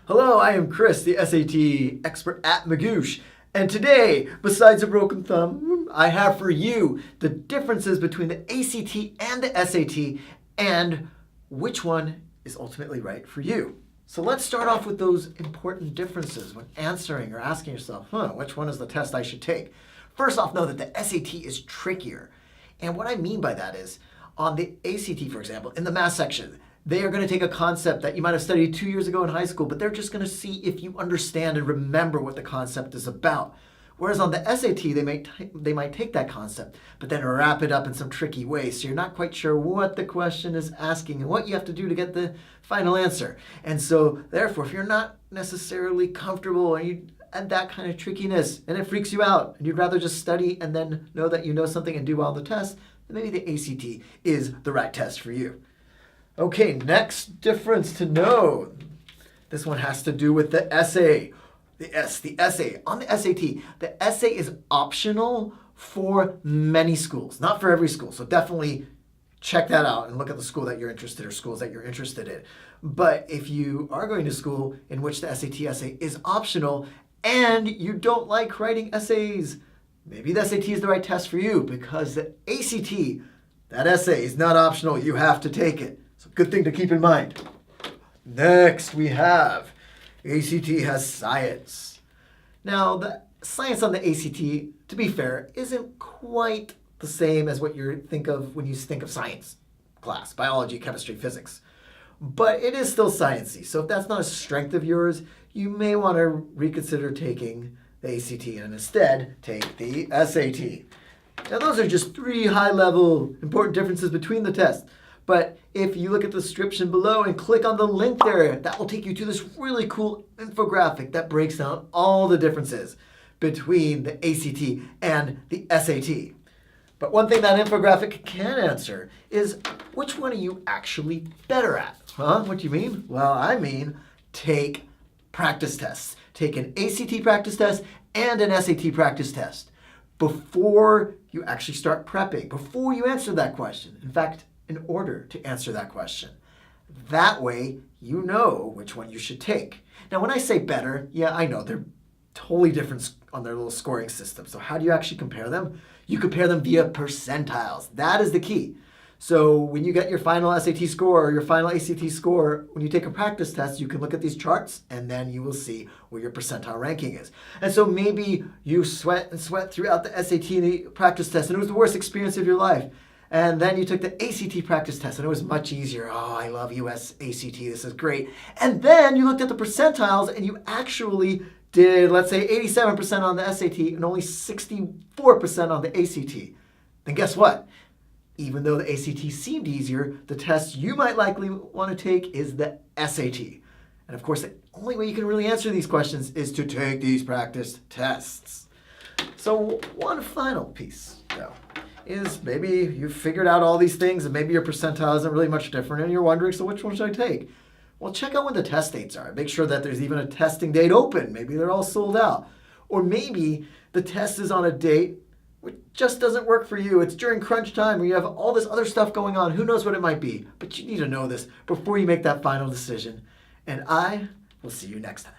Hello, I am Chris, the SAT expert at Magoosh. And today, besides a broken thumb, I have for you the differences between the ACT and the SAT and which one is ultimately right for you. So let's start off with those important differences when answering or asking yourself, which one is the test I should take? First off, know that the SAT is trickier. And what I mean by that is, on the ACT, for example, in the math section, they are going to take a concept that you might have studied 2 years ago in high school, but they're just going to see if you understand and remember what the concept is about. Whereas on the SAT, they might take that concept, but then wrap it up in some tricky way, so you're not quite sure what the question is asking and what you have to do to get the final answer. And so, therefore, if you're not necessarily comfortable and you add that kind of trickiness and it freaks you out, and you'd rather just study and then know that you know something and do well on the test, then maybe the ACT is the right test for you. Okay, next difference to know. This one has to do with the essay. The essay. On the SAT, the essay is optional for many schools, not for every school. So definitely check that out and look at the school that you're interested or schools that you're interested in. But if you are going to school in which the SAT essay is optional and you don't like writing essays, maybe the SAT is the right test for you because the ACT, that essay is not optional. You have to take it. So good thing to keep in mind. Next we have ACT has science. Now the science on the ACT, to be fair, isn't quite the same as what you think of when you think of science class, biology, chemistry, physics. But it is still sciencey. So if that's not a strength of yours, you may want to reconsider taking the ACT and instead take the SAT. Now those are just 3 high-level important differences between the tests. But if you look at the description below and click on the link there, that will take you to this really cool infographic that breaks down all the differences between the ACT and the SAT. But one thing that infographic can answer is, which one are you actually better at? What do you mean? Well, I mean, take practice tests. Take an ACT practice test and an SAT practice test before you actually start prepping, before you answer that question. In fact, in order to answer that question. That way, you know which one you should take. Now, when I say better, yeah, I know they're totally different on their little scoring system. So how do you actually compare them? You compare them via percentiles. That is the key. So when you get your final SAT score or your final ACT score, when you take a practice test, you can look at these charts and then you will see where your percentile ranking is. And so maybe you sweat and sweat throughout the SAT and the practice test and it was the worst experience of your life. And then you took the ACT practice test and it was much easier. Oh, I love US ACT, this is great. And then you looked at the percentiles and you actually did, let's say, 87% on the SAT and only 64% on the ACT. Then guess what? Even though the ACT seemed easier, the test you might likely want to take is the SAT. And of course, the only way you can really answer these questions is to take these practice tests. So one final piece, though, is maybe you've figured out all these things and maybe your percentile isn't really much different and you're wondering, so which one should I take? Well, check out when the test dates are. Make sure that there's even a testing date open. Maybe they're all sold out. Or maybe the test is on a date which just doesn't work for you. It's during crunch time or you have all this other stuff going on. Who knows what it might be? But you need to know this before you make that final decision. And I will see you next time.